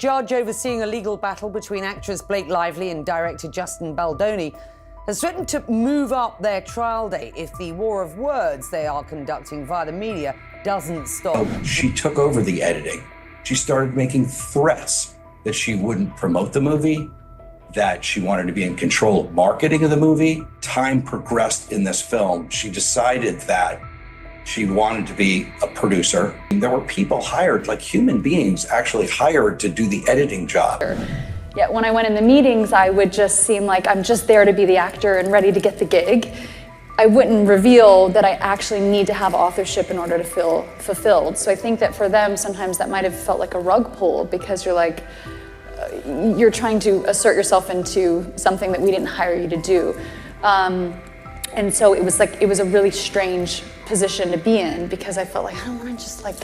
judge overseeing a legal battle between actress Blake Lively and director Justin Baldoni has threatened to move up their trial date if the war of words they are conducting via the media doesn't stop. She took over the editing. She started making threats that she wouldn't promote the movie, that she wanted to be in control of marketing of the movie. Time progressed in this film. She decided that she wanted to be a producer. There were people hired, like human beings actually hired to do the editing job. Yeah, when I went in the meetings, I would just seem like I'm just there to be the actor and ready to get the gig. I wouldn't reveal that I actually need to have authorship in order to feel fulfilled. So I think that for them, sometimes that might have felt like a rug pull because you're like, you're trying to assert yourself into something that we didn't hire you to do. And so it was a really strange position to be in because I felt like I don't want to just like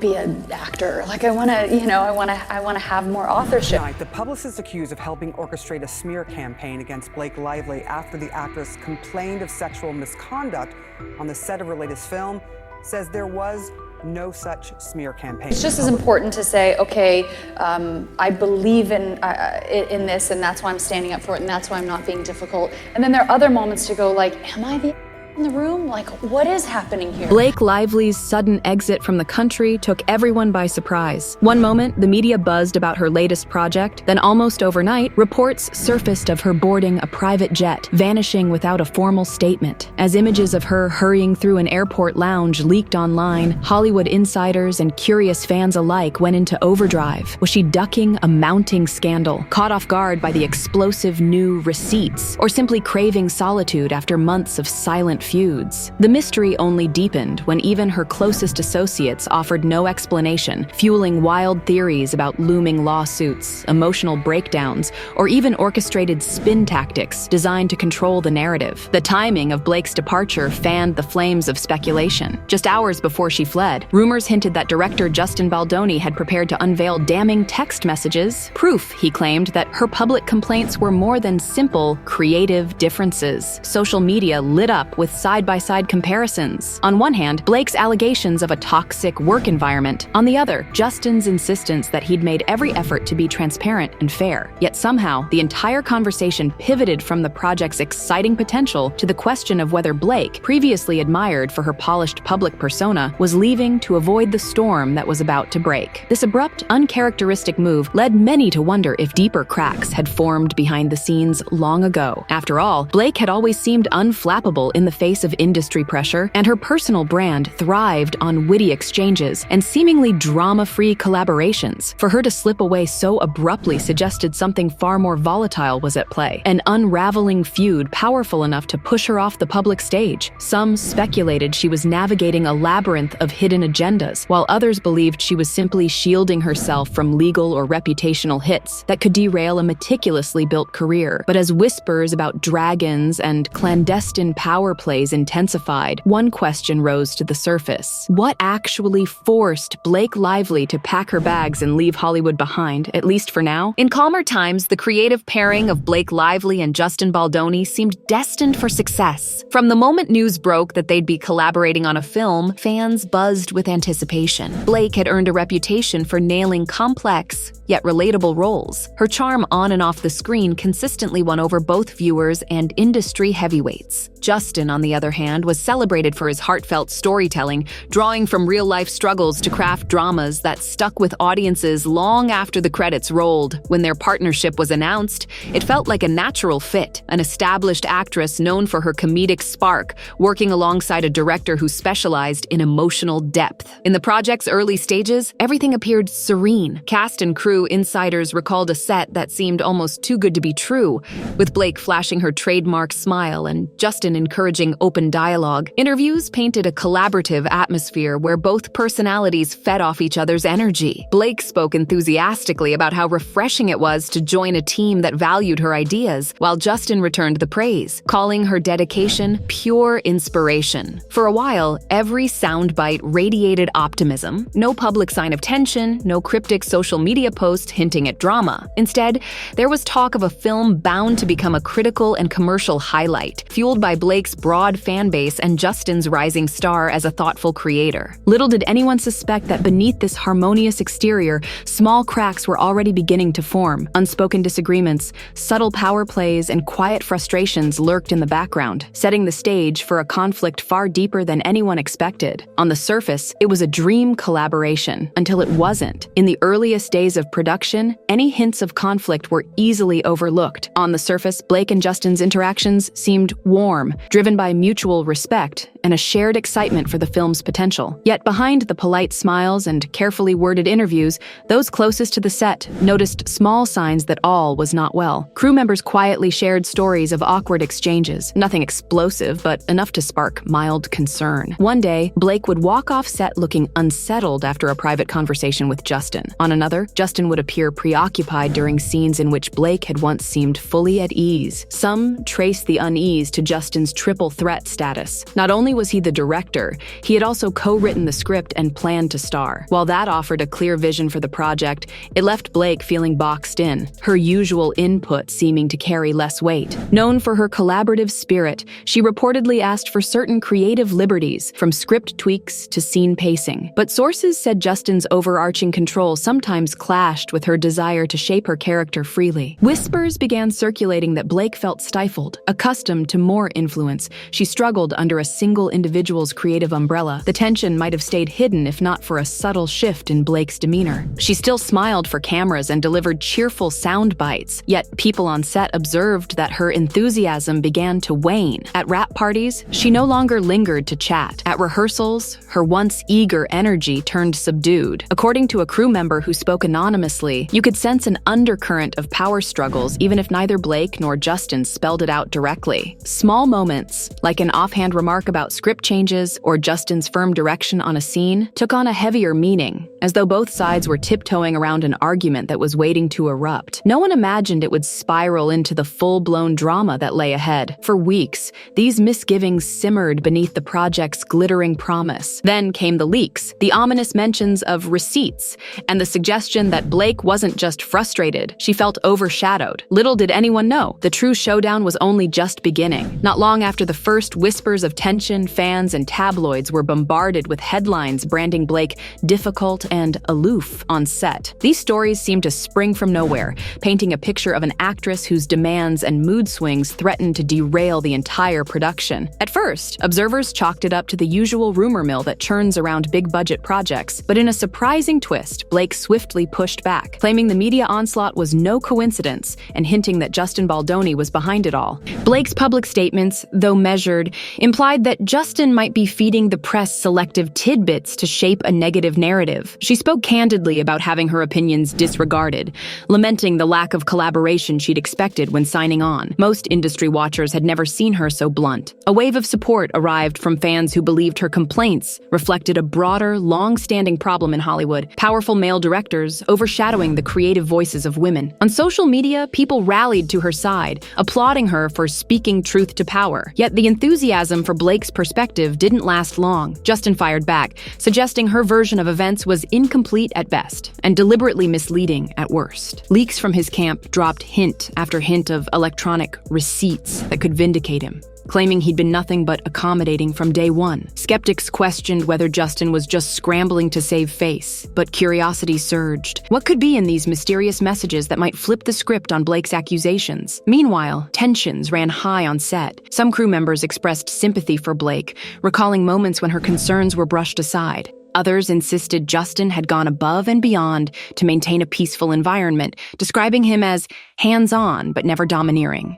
be an actor. Like I want to have more authorship. Tonight, the publicist accused of helping orchestrate a smear campaign against Blake Lively after the actress complained of sexual misconduct on the set of her latest film says there was no such smear campaign. It's just as important to say, okay, I believe in this, and that's why I'm standing up for it, and that's why I'm not being difficult. And then there are other moments to go like, am I the in the room? Like, what is happening here? Blake Lively's sudden exit from the country took everyone by surprise. One moment, the media buzzed about her latest project, then almost overnight, reports surfaced of her boarding a private jet, vanishing without a formal statement. As images of her hurrying through an airport lounge leaked online, Hollywood insiders and curious fans alike went into overdrive. Was she ducking a mounting scandal, caught off guard by the explosive new receipts, or simply craving solitude after months of silent feuds? The mystery only deepened when even her closest associates offered no explanation, fueling wild theories about looming lawsuits, emotional breakdowns, or even orchestrated spin tactics designed to control the narrative. The timing of Blake's departure fanned the flames of speculation. Just hours before she fled, rumors hinted that director Justin Baldoni had prepared to unveil damning text messages, proof, he claimed, that her public complaints were more than simple creative differences. Social media lit up with side-by-side comparisons. On one hand, Blake's allegations of a toxic work environment. On the other, Justin's insistence that he'd made every effort to be transparent and fair. Yet somehow, the entire conversation pivoted from the project's exciting potential to the question of whether Blake, previously admired for her polished public persona, was leaving to avoid the storm that was about to break. This abrupt, uncharacteristic move led many to wonder if deeper cracks had formed behind the scenes long ago. After all, Blake had always seemed unflappable in the face of industry pressure, and her personal brand thrived on witty exchanges and seemingly drama-free collaborations. For her to slip away so abruptly suggested something far more volatile was at play, an unraveling feud powerful enough to push her off the public stage. Some speculated she was navigating a labyrinth of hidden agendas, while others believed she was simply shielding herself from legal or reputational hits that could derail a meticulously built career. But as whispers about dragons and clandestine power plays intensified, one question rose to the surface. What actually forced Blake Lively to pack her bags and leave Hollywood behind, at least for now? In calmer times, the creative pairing of Blake Lively and Justin Baldoni seemed destined for success. From the moment news broke that they'd be collaborating on a film, fans buzzed with anticipation. Blake had earned a reputation for nailing complex, yet relatable roles. Her charm on and off the screen consistently won over both viewers and industry heavyweights. Justin, on the other hand, was celebrated for his heartfelt storytelling, drawing from real-life struggles to craft dramas that stuck with audiences long after the credits rolled. When their partnership was announced, it felt like a natural fit, an established actress known for her comedic spark, working alongside a director who specialized in emotional depth. In the project's early stages, everything appeared serene. Cast and crew insiders recalled a set that seemed almost too good to be true, with Blake flashing her trademark smile and Justin encouraging open dialogue. Interviews painted a collaborative atmosphere where both personalities fed off each other's energy. Blake spoke enthusiastically about how refreshing it was to join a team that valued her ideas, while Justin returned the praise, calling her dedication pure inspiration. For a while, every soundbite radiated optimism. No public sign of tension, no cryptic social media post hinting at drama. Instead, there was talk of a film bound to become a critical and commercial highlight, fueled by Blake's broad broad fan base and Justin's rising star as a thoughtful creator. Little did anyone suspect that beneath this harmonious exterior, small cracks were already beginning to form. Unspoken disagreements, subtle power plays, and quiet frustrations lurked in the background, setting the stage for a conflict far deeper than anyone expected. On the surface, it was a dream collaboration, until it wasn't. In the earliest days of production, any hints of conflict were easily overlooked. On the surface, Blake and Justin's interactions seemed warm, driven by mutual respect and a shared excitement for the film's potential. Yet behind the polite smiles and carefully worded interviews, those closest to the set noticed small signs that all was not well. Crew members quietly shared stories of awkward exchanges, nothing explosive, but enough to spark mild concern. One day, Blake would walk off set looking unsettled after a private conversation with Justin. On another, Justin would appear preoccupied during scenes in which Blake had once seemed fully at ease. Some traced the unease to Justin's triple threat status. Not only was he the director, he had also co-written the script and planned to star. While that offered a clear vision for the project, it left Blake feeling boxed in, her usual input seeming to carry less weight. Known for her collaborative spirit, she reportedly asked for certain creative liberties, from script tweaks to scene pacing. But sources said Justin's overarching control sometimes clashed with her desire to shape her character freely. Whispers began circulating that Blake felt stifled. Accustomed to more influence, she struggled under a single individual's creative umbrella. The tension might have stayed hidden if not for a subtle shift in Blake's demeanor. She still smiled for cameras and delivered cheerful sound bites, yet people on set observed that her enthusiasm began to wane. At rap parties, she no longer lingered to chat. At rehearsals, her once eager energy turned subdued. According to a crew member who spoke anonymously, you could sense an undercurrent of power struggles even if neither Blake nor Justin spelled it out directly. Small moments, like an offhand remark about script changes or Justin's firm direction on a scene, took on a heavier meaning, as though both sides were tiptoeing around an argument that was waiting to erupt. No one imagined it would spiral into the full-blown drama that lay ahead. For weeks, these misgivings simmered beneath the project's glittering promise. Then came the leaks, the ominous mentions of receipts, and the suggestion that Blake wasn't just frustrated, she felt overshadowed. Little did anyone know, the true showdown was only just beginning. Not long after the first whispers of tension, fans and tabloids were bombarded with headlines branding Blake difficult and aloof on set. These stories seemed to spring from nowhere, painting a picture of an actress whose demands and mood swings threatened to derail the entire production. At first, observers chalked it up to the usual rumor mill that churns around big-budget projects, but in a surprising twist, Blake swiftly pushed back, claiming the media onslaught was no coincidence and hinting that Justin Baldoni was behind it all. Blake's public statements, though measured, implied that Justin might be feeding the press selective tidbits to shape a negative narrative. She spoke candidly about having her opinions disregarded, lamenting the lack of collaboration she'd expected when signing on. Most industry watchers had never seen her so blunt. A wave of support arrived from fans who believed her complaints reflected a broader, long-standing problem in Hollywood: powerful male directors overshadowing the creative voices of women. On social media, people rallied to her side, applauding her for speaking truth to power. Yet the enthusiasm for Blake's perspective didn't last long. Justin fired back, suggesting her version of events was incomplete at best and deliberately misleading at worst. Leaks from his camp dropped hint after hint of electronic receipts that could vindicate him, claiming he'd been nothing but accommodating from day one. Skeptics questioned whether Justin was just scrambling to save face, but curiosity surged. What could be in these mysterious messages that might flip the script on Blake's accusations? Meanwhile, tensions ran high on set. Some crew members expressed sympathy for Blake, recalling moments when her concerns were brushed aside. Others insisted Justin had gone above and beyond to maintain a peaceful environment, describing him as hands-on but never domineering.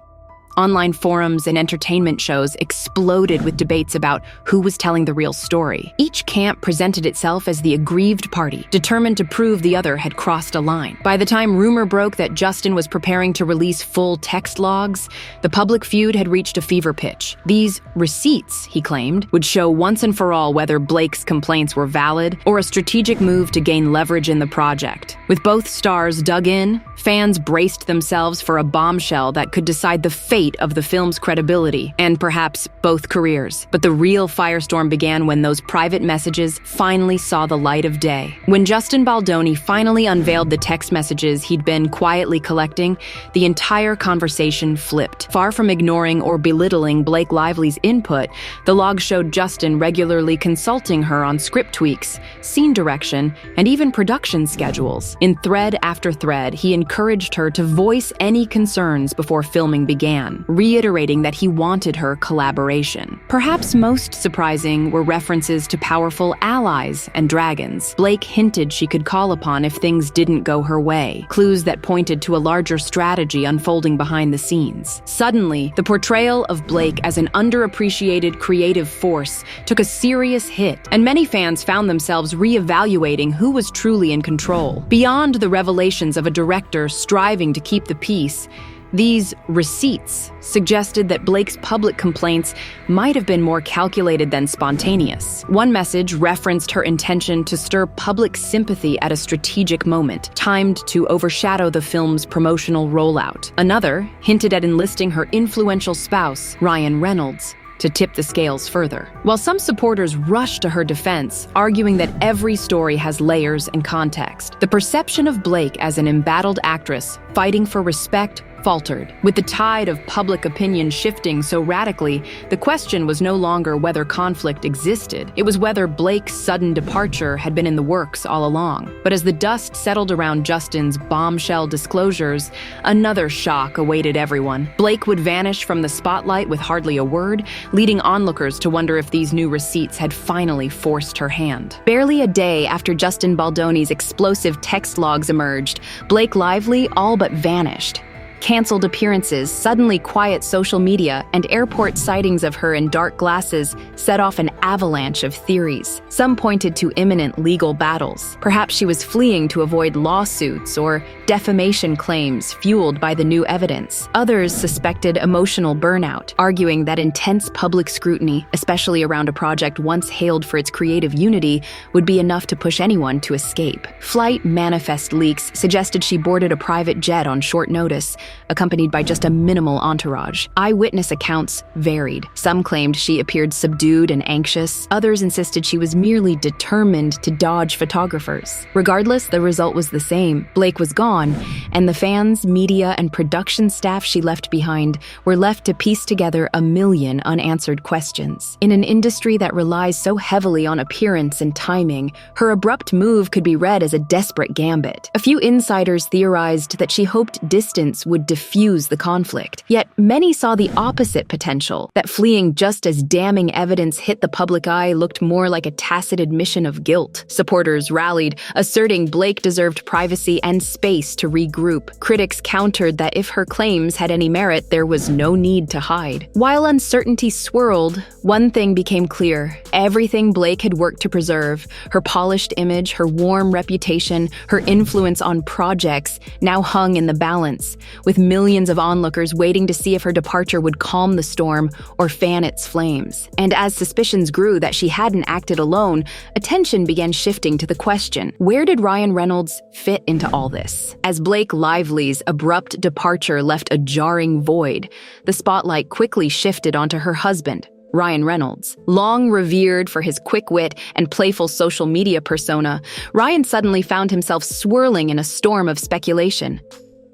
Online forums and entertainment shows exploded with debates about who was telling the real story. Each camp presented itself as the aggrieved party, determined to prove the other had crossed a line. By the time rumor broke that Justin was preparing to release full text logs, the public feud had reached a fever pitch. These receipts, he claimed, would show once and for all whether Blake's complaints were valid or a strategic move to gain leverage in the project. With both stars dug in, fans braced themselves for a bombshell that could decide the fate weight of the film's credibility, and perhaps both careers. But the real firestorm began when those private messages finally saw the light of day. When Justin Baldoni finally unveiled the text messages he'd been quietly collecting, the entire conversation flipped. Far from ignoring or belittling Blake Lively's input, the log showed Justin regularly consulting her on script tweaks, scene direction, and even production schedules. In thread after thread, he encouraged her to voice any concerns before filming began, reiterating that he wanted her collaboration. Perhaps most surprising were references to powerful allies and dragons. Blake hinted she could call upon if things didn't go her way, clues that pointed to a larger strategy unfolding behind the scenes. Suddenly, the portrayal of Blake as an underappreciated creative force took a serious hit, and many fans found themselves re-evaluating who was truly in control. Beyond the revelations of a director striving to keep the peace, these receipts suggested that Blake's public complaints might have been more calculated than spontaneous. One message referenced her intention to stir public sympathy at a strategic moment, timed to overshadow the film's promotional rollout. Another hinted at enlisting her influential spouse, Ryan Reynolds, to tip the scales further. While some supporters rushed to her defense, arguing that every story has layers and context, the perception of Blake as an embattled actress fighting for respect faltered. With the tide of public opinion shifting so radically, the question was no longer whether conflict existed. It was whether Blake's sudden departure had been in the works all along. But as the dust settled around Justin's bombshell disclosures, another shock awaited everyone. Blake would vanish from the spotlight with hardly a word, leading onlookers to wonder if these new receipts had finally forced her hand. Barely a day after Justin Baldoni's explosive text logs emerged, Blake Lively all but vanished. Canceled appearances, suddenly quiet social media, and airport sightings of her in dark glasses set off an avalanche of theories. Some pointed to imminent legal battles. Perhaps she was fleeing to avoid lawsuits or defamation claims fueled by the new evidence. Others suspected emotional burnout, arguing that intense public scrutiny, especially around a project once hailed for its creative unity, would be enough to push anyone to escape. Flight manifest leaks suggested she boarded a private jet on short notice, accompanied by just a minimal entourage. Eyewitness accounts varied. Some claimed she appeared subdued and anxious. Others insisted she was merely determined to dodge photographers. Regardless, the result was the same. Blake was gone, and the fans, media, and production staff she left behind were left to piece together a million unanswered questions. In an industry that relies so heavily on appearance and timing, her abrupt move could be read as a desperate gambit. A few insiders theorized that she hoped distance would diffuse the conflict. Yet many saw the opposite potential, that fleeing just as damning evidence hit the public eye looked more like a tacit admission of guilt. Supporters rallied, asserting Blake deserved privacy and space to regroup. Critics countered that if her claims had any merit, there was no need to hide. While uncertainty swirled, one thing became clear. Everything Blake had worked to preserve, her polished image, her warm reputation, her influence on projects, now hung in the balance, with millions of onlookers waiting to see if her departure would calm the storm or fan its flames. And as suspicions grew that she hadn't acted alone, attention began shifting to the question, where did Ryan Reynolds fit into all this? As Blake Lively's abrupt departure left a jarring void, the spotlight quickly shifted onto her husband, Ryan Reynolds. Long revered for his quick wit and playful social media persona, Ryan suddenly found himself swirling in a storm of speculation.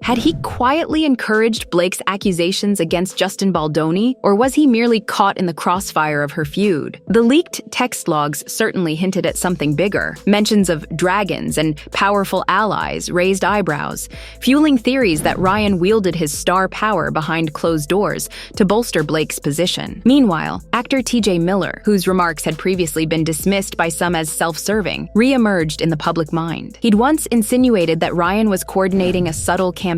Had he quietly encouraged Blake's accusations against Justin Baldoni, or was he merely caught in the crossfire of her feud? The leaked text logs certainly hinted at something bigger. Mentions of dragons and powerful allies raised eyebrows, fueling theories that Ryan wielded his star power behind closed doors to bolster Blake's position. Meanwhile, actor TJ Miller, whose remarks had previously been dismissed by some as self-serving, re-emerged in the public mind. He'd once insinuated that Ryan was coordinating a subtle campaign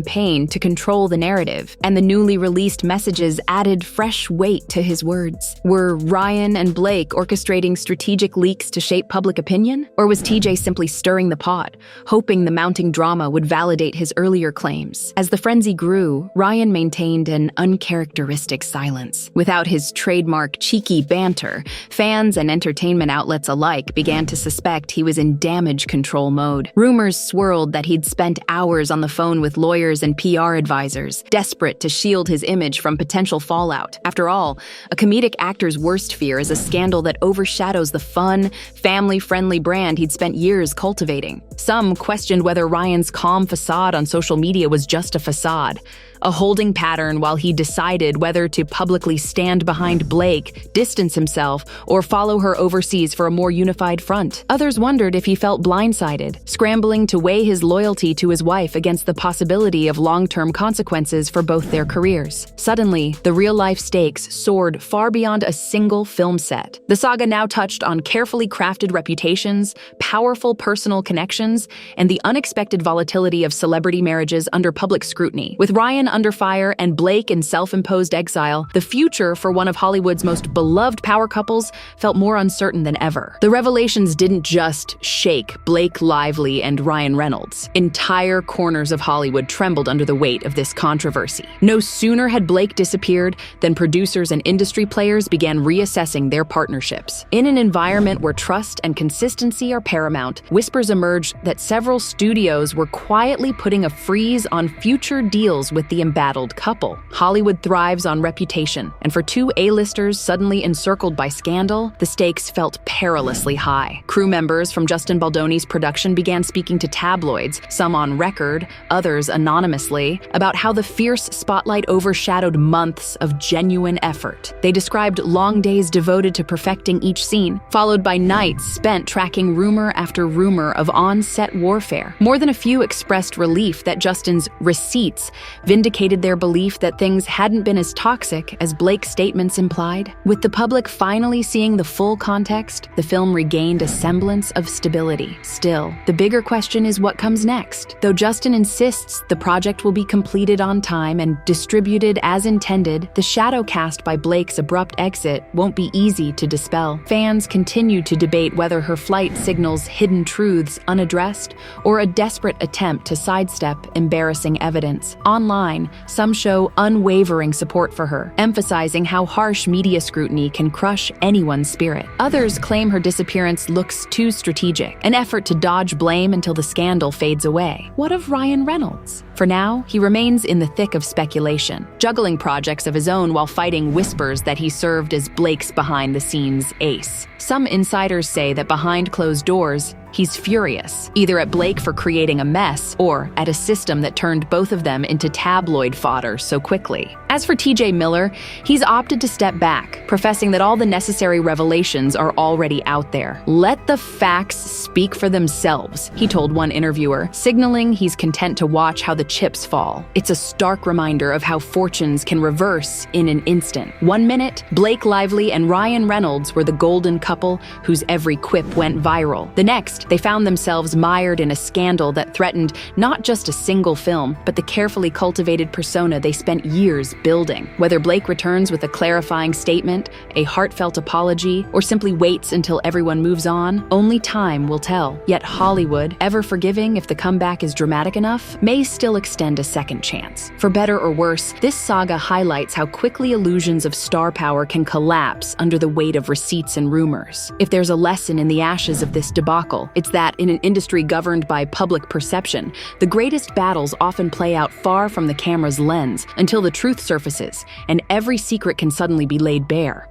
to control the narrative, and the newly released messages added fresh weight to his words. Were Ryan and Blake orchestrating strategic leaks to shape public opinion? Or was TJ simply stirring the pot, hoping the mounting drama would validate his earlier claims? As the frenzy grew, Ryan maintained an uncharacteristic silence. Without his trademark cheeky banter, fans and entertainment outlets alike began to suspect he was in damage control mode. Rumors swirled that he'd spent hours on the phone with lawyers lawyers and PR advisors, desperate to shield his image from potential fallout. After all, a comedic actor's worst fear is a scandal that overshadows the fun, family-friendly brand he'd spent years cultivating. Some questioned whether Ryan's calm facade on social media was just a facade, a holding pattern while he decided whether to publicly stand behind Blake, distance himself, or follow her overseas for a more unified front. Others wondered if he felt blindsided, scrambling to weigh his loyalty to his wife against the possibility of long-term consequences for both their careers. Suddenly, the real-life stakes soared far beyond a single film set. The saga now touched on carefully crafted reputations, powerful personal connections, and the unexpected volatility of celebrity marriages under public scrutiny. With Ryan under fire and Blake in self-imposed exile, the future for one of Hollywood's most beloved power couples felt more uncertain than ever. The revelations didn't just shake Blake Lively and Ryan Reynolds. Entire corners of Hollywood trembled under the weight of this controversy. No sooner had Blake disappeared than producers and industry players began reassessing their partnerships. In an environment where trust and consistency are paramount, whispers emerged that several studios were quietly putting a freeze on future deals with the embattled couple. Hollywood thrives on reputation, and for two A-listers suddenly encircled by scandal, the stakes felt perilously high. Crew members from Justin Baldoni's production began speaking to tabloids, some on record, others anonymously, about how the fierce spotlight overshadowed months of genuine effort. They described long days devoted to perfecting each scene, followed by nights spent tracking rumor after rumor of on-set warfare. More than a few expressed relief that Justin's receipts vindicated their belief that things hadn't been as toxic as Blake's statements implied. With the public finally seeing the full context, the film regained a semblance of stability. Still, the bigger question is what comes next. Though Justin insists the project will be completed on time and distributed as intended, the shadow cast by Blake's abrupt exit won't be easy to dispel. Fans continue to debate whether her flight signals hidden truths unaddressed or a desperate attempt to sidestep embarrassing evidence. Online, some show unwavering support for her, emphasizing how harsh media scrutiny can crush anyone's spirit. Others claim her disappearance looks too strategic, an effort to dodge blame until the scandal fades away. What of Ryan Reynolds? For now, he remains in the thick of speculation, juggling projects of his own while fighting whispers that he served as Blake's behind-the-scenes ace. Some insiders say that behind closed doors, he's furious, either at Blake for creating a mess or at a system that turned both of them into tabloid fodder so quickly. As for TJ Miller, he's opted to step back, professing that all the necessary revelations are already out there. "Let the facts speak for themselves," he told one interviewer, signaling he's content to watch how the chips fall. It's a stark reminder of how fortunes can reverse in an instant. One minute, Blake Lively and Ryan Reynolds were the golden couple whose every quip went viral. The next, they found themselves mired in a scandal that threatened not just a single film, but the carefully cultivated persona they spent years building. Whether Blake returns with a clarifying statement, a heartfelt apology, or simply waits until everyone moves on, only time will tell. Yet Hollywood, ever forgiving if the comeback is dramatic enough, may still extend a second chance. For better or worse, this saga highlights how quickly illusions of star power can collapse under the weight of receipts and rumors. If there's a lesson in the ashes of this debacle, it's that in an industry governed by public perception, the greatest battles often play out far from the camera's lens until the truth surfaces and every secret can suddenly be laid bare.